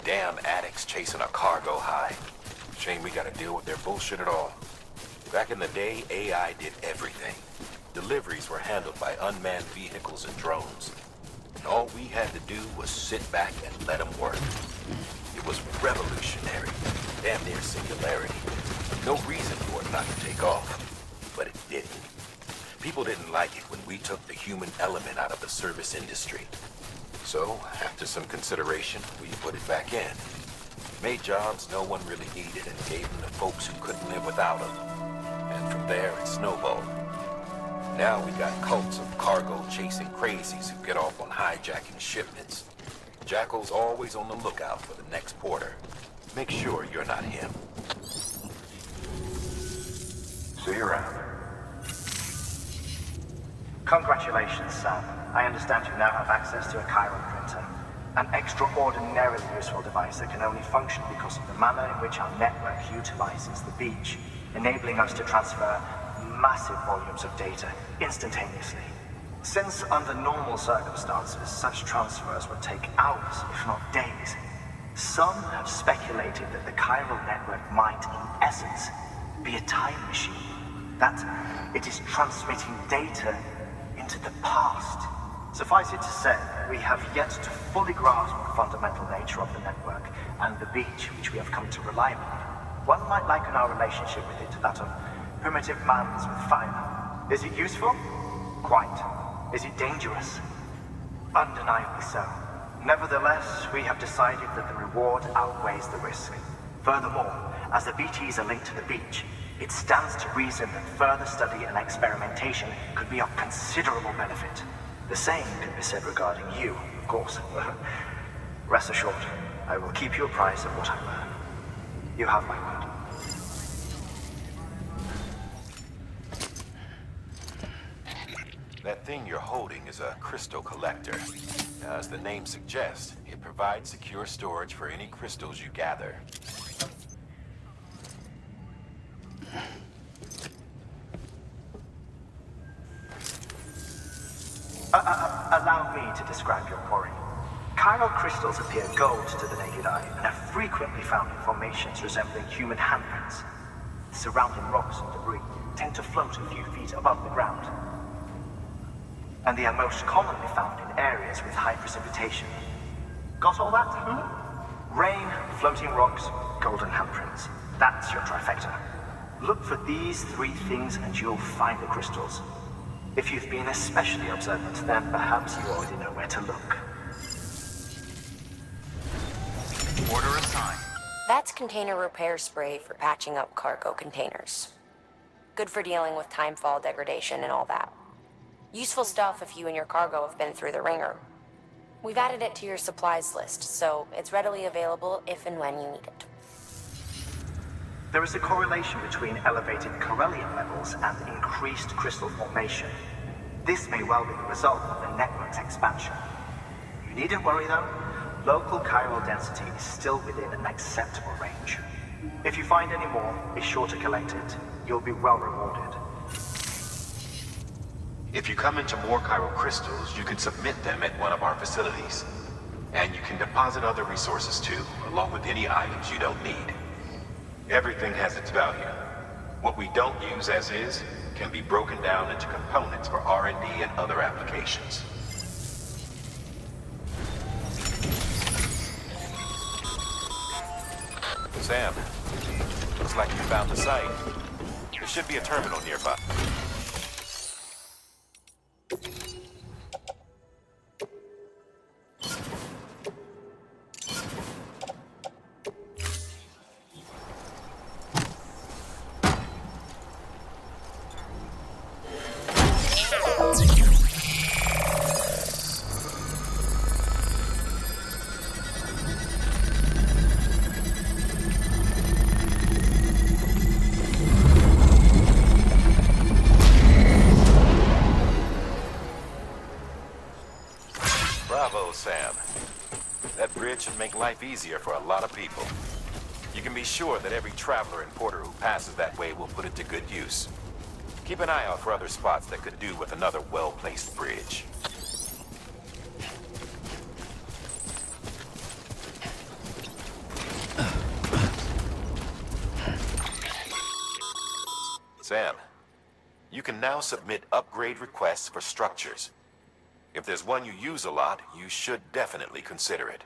Damn addicts chasing a cargo high. Shame we gotta deal with their bullshit at all. Back in the day, AI did everything. Deliveries were handled by unmanned vehicles and drones. And all we had to do was sit back and let them work. It was revolutionary, damn near singularity. No reason for it not to take off, but it didn't. People didn't like it when we took the human element out of the service industry. So, after some consideration, we put it back in. Made jobs no one really needed and gave them to folks who couldn't live without them. And from there, it snowballed. Now we got cults of cargo-chasing crazies who get off on hijacking shipments. Jackal's always on the lookout for the next porter. Make sure you're not him. See you around. Congratulations, Sam. I understand you now have access to a chiral printer. An extraordinarily useful device that can only function because of the manner in which our network utilizes the beach, enabling us to transfer massive volumes of data instantaneously. Since under normal circumstances, such transfers would take hours, if not days, some have speculated that the chiral network might, in essence, be a time machine. That it is transmitting data into the past. Suffice it to say, we have yet to fully grasp the fundamental nature of the network and the beach which we have come to rely on. One might liken our relationship with it to that of primitive mans with fire. Is it useful? Quite. Is it dangerous? Undeniably so. Nevertheless, we have decided that the reward outweighs the risk. Furthermore, as the BTs are linked to the beach, it stands to reason that further study and experimentation could be of considerable benefit. The same can be said regarding you, of course. Rest assured, I will keep you apprised of what I learn. You have my word. That thing you're holding is a crystal collector. As the name suggests, it provides secure storage for any crystals you gather. Allow me to describe your quarry. Chiral crystals appear gold to the naked eye and are frequently found in formations resembling human handprints. Surrounding rocks and debris tend to float a few feet above the ground. And they are most commonly found in areas with high precipitation. Got all that? Rain, floating rocks, golden handprints. That's your trifecta. Look for these three things and you'll find the crystals. If you've been especially observant, then perhaps you already know where to look. Order assigned. That's container repair spray for patching up cargo containers. Good for dealing with timefall degradation and all that. Useful stuff if you and your cargo have been through the ringer. We've added it to your supplies list, so it's readily available if and when you need it. There is a correlation between elevated Corellium levels and increased crystal formation. This may well be the result of the network's expansion. You needn't worry though. Local chiral density is still within an acceptable range. If you find any more, be sure to collect it. You'll be well rewarded. If you come into more chiral crystals, you can submit them at one of our facilities. And you can deposit other resources too, along with any items you don't need. Everything has its value. What we don't use as is can be broken down into components for R&D and other applications. Sam, looks like you found the site. There should be a terminal nearby. Bravo, Sam. That bridge should make life easier for a lot of people. You can be sure that every traveler and porter who passes that way will put it to good use. Keep an eye out for other spots that could do with another well-placed bridge. Sam, you can now submit upgrade requests for structures. If there's one you use a lot, you should definitely consider it.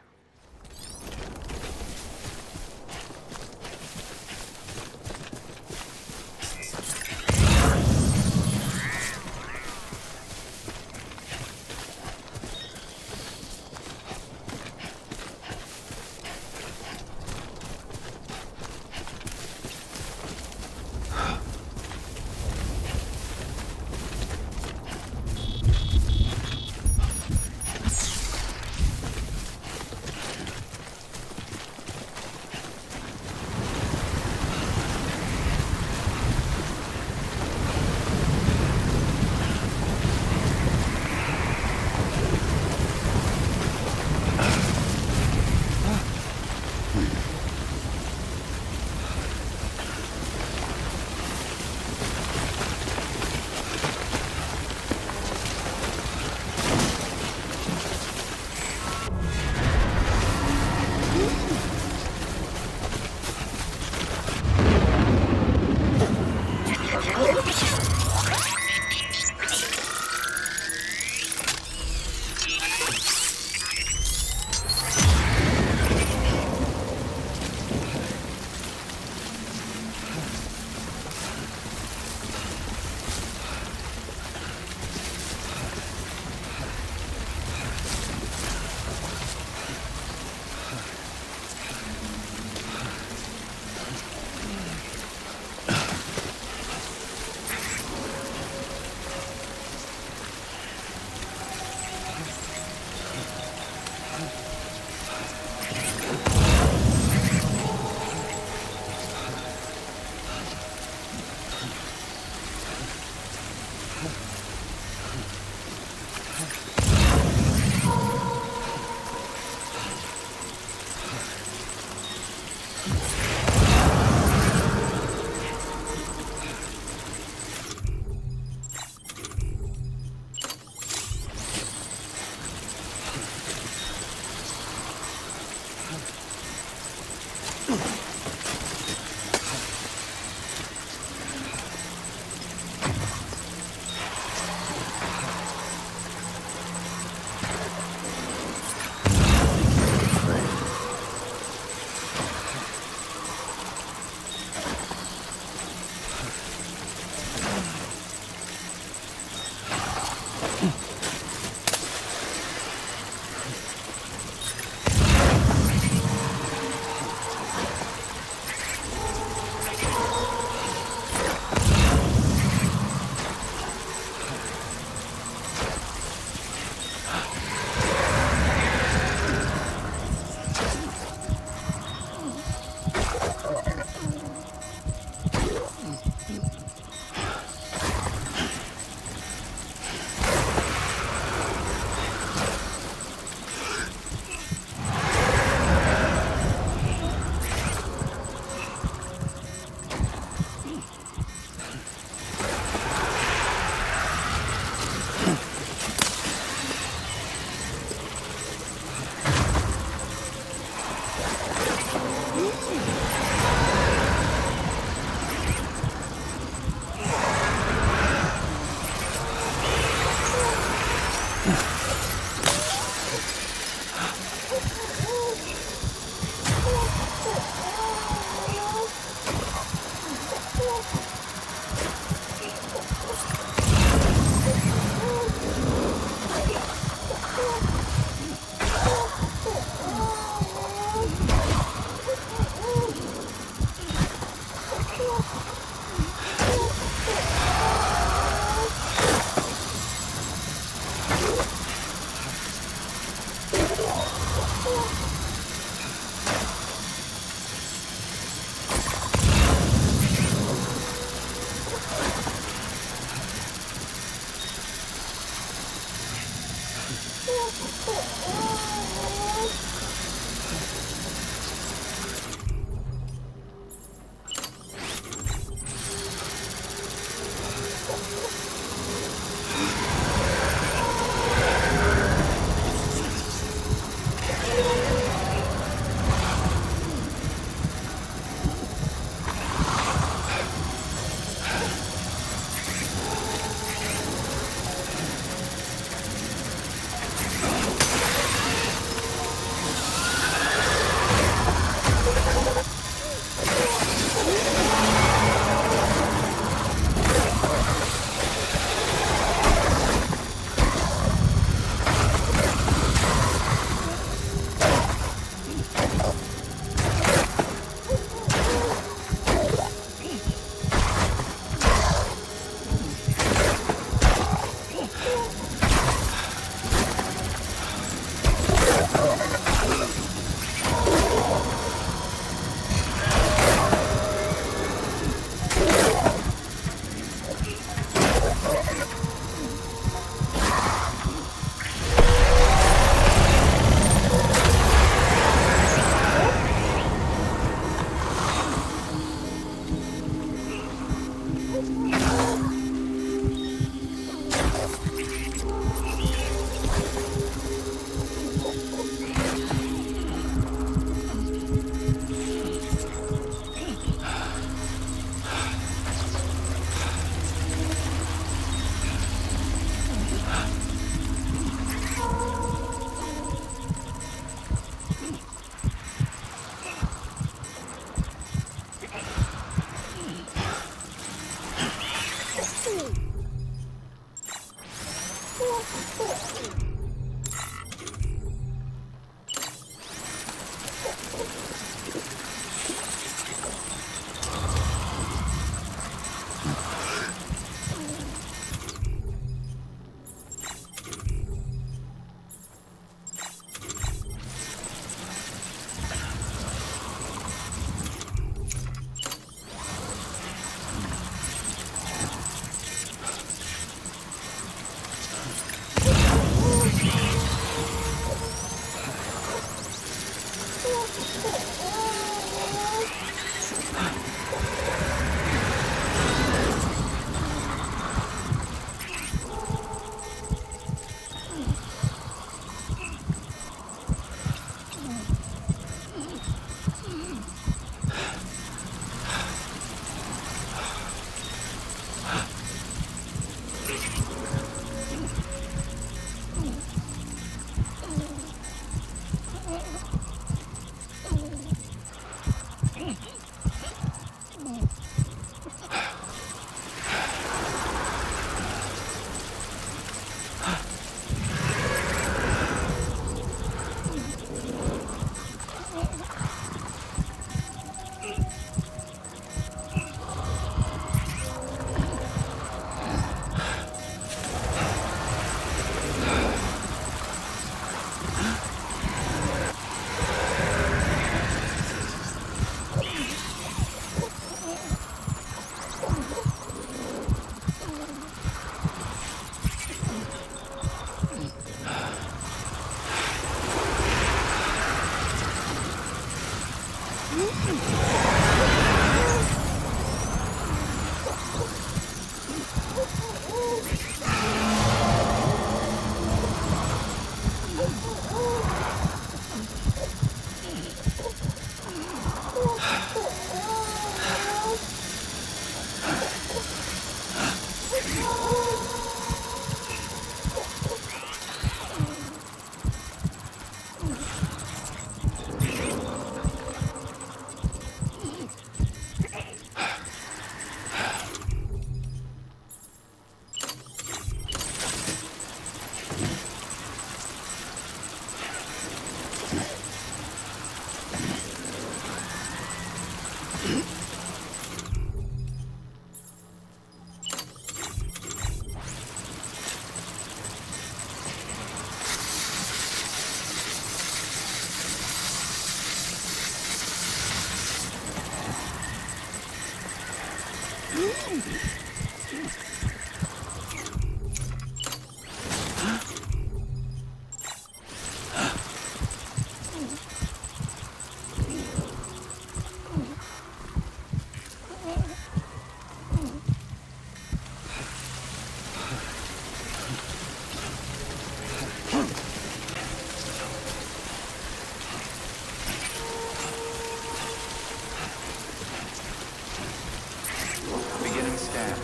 Beginning scan.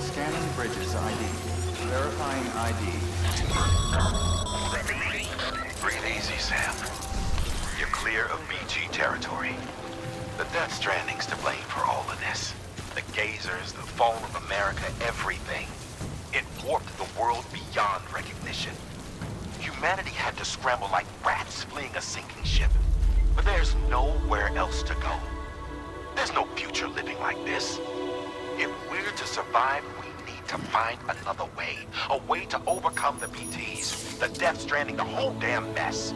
Scanning Bridges ID. Verifying ID. Breathe easy, Sam. You're clear of BG territory. The Death Stranding's to blame for all of this. The gazers, the fall of America, everything. It warped the world beyond recognition. Humanity had to scramble like rats fleeing a sinking ship. But there's nowhere else to go. There's no future living like this. If we're to survive, we need to find another way. A way to overcome the BTs, the Death Stranding, the whole damn mess.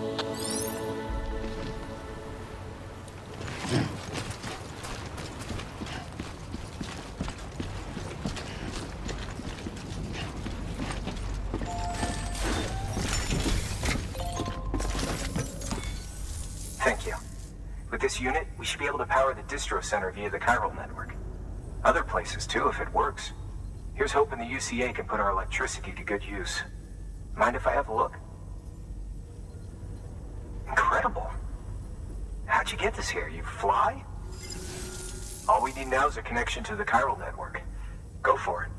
Thank you. With this unit, we should be able to power the distro center via the chiral network. Other places too, if it works. Here's hoping the UCA can put our electricity to good use. Mind if I have a look? Incredible. How'd you get this here? You fly? All we need now is a connection to the chiral network. Go for it.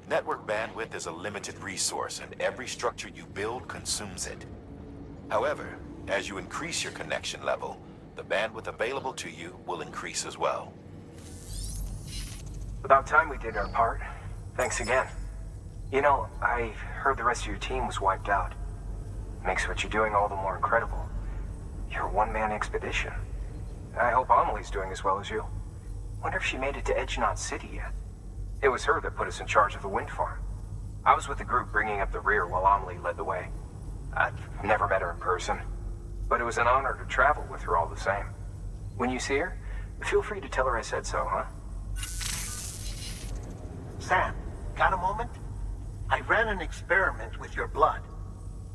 Network bandwidth is a limited resource, and every structure you build consumes it. However, as you increase your connection level, the bandwidth available to you will increase as well. About time we did our part. Thanks again. You know, I heard the rest of your team was wiped out. Makes what you're doing all the more incredible. You're a one-man expedition. I hope Amelie's doing as well as you. Wonder if she made it to Edgenot City yet. It was her that put us in charge of the wind farm. I was with the group bringing up the rear while Amelie led the way. I've never met her in person, but it was an honor to travel with her all the same. When you see her, feel free to tell her I said so, huh? Sam, got a moment? I ran an experiment with your blood.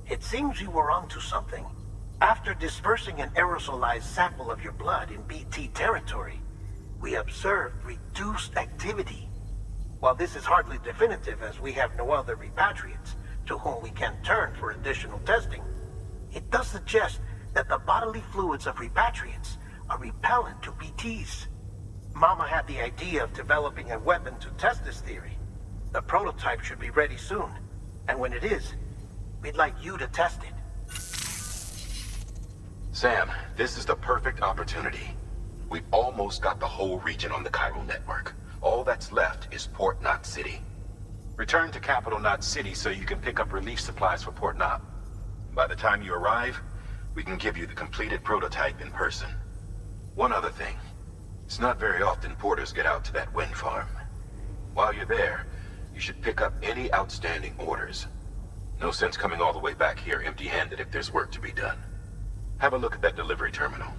It seems you were onto something. After dispersing an aerosolized sample of your blood in BT territory, we observed reduced activity. While this is hardly definitive, as we have no other repatriates to whom we can turn for additional testing, it does suggest that the bodily fluids of repatriates are repellent to BTs. Mama had the idea of developing a weapon to test this theory. The prototype should be ready soon, and when it is, we'd like you to test it. Sam, this is the perfect opportunity. We've almost got the whole region on the chiral network. All that's left is Port Knot City. Return to Capital Knot City so you can pick up relief supplies for Port Knot. By the time you arrive, we can give you the completed prototype in person. One other thing. It's not very often porters get out to that wind farm. While you're there, you should pick up any outstanding orders. No sense coming all the way back here empty-handed if there's work to be done. Have a look at that delivery terminal.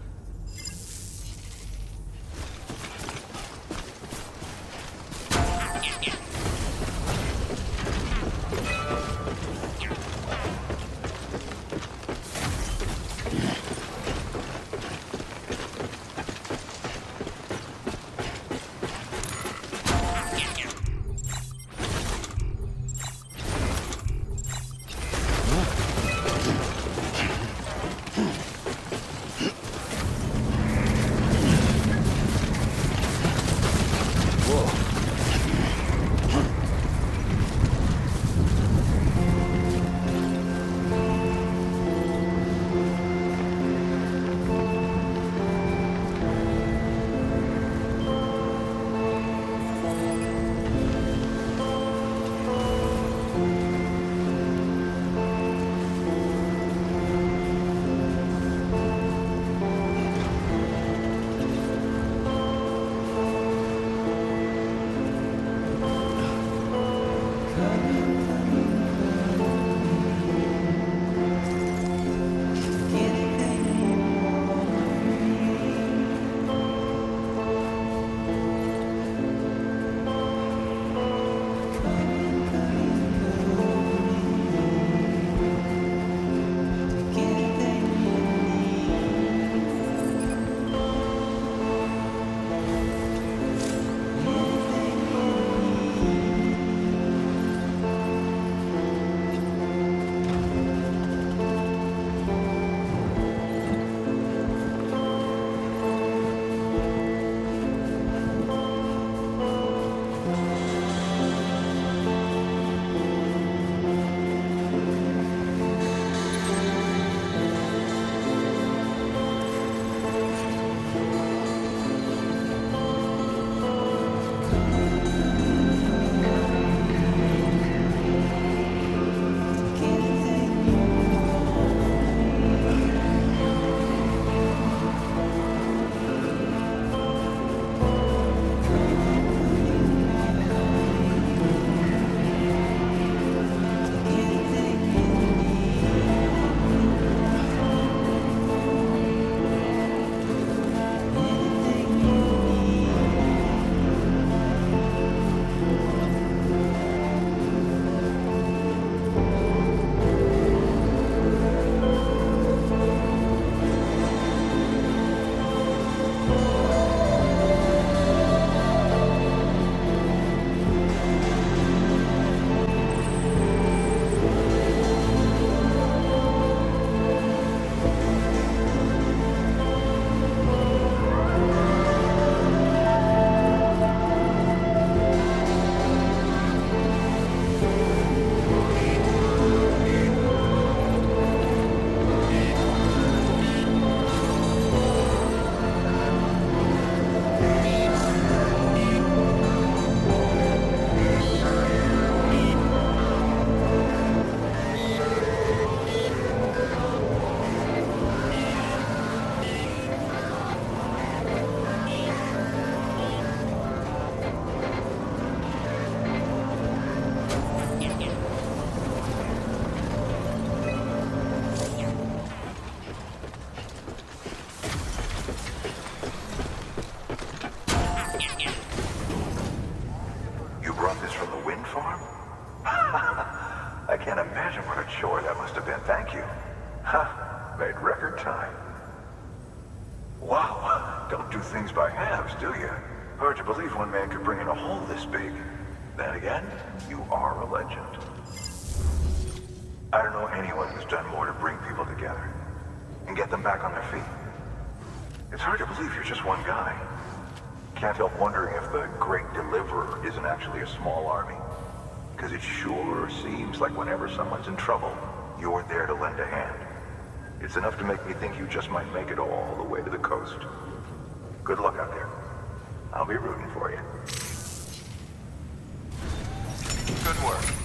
uniform? I can't imagine what a chore that must have been. Thank you. Huh, made record time. Wow, don't do things by halves, do you? Hard to believe one man could bring in a hole this big. Then again, you are a legend. I don't know anyone who's done more to bring people together and get them back on their feet. It's hard to believe you're just one guy. Can't help wondering if the Great Deliverer isn't actually a small army. Because it sure seems like whenever someone's in trouble, you're there to lend a hand. It's enough to make me think you just might make it all the way to the coast. Good luck out there. I'll be rooting for you. Good work.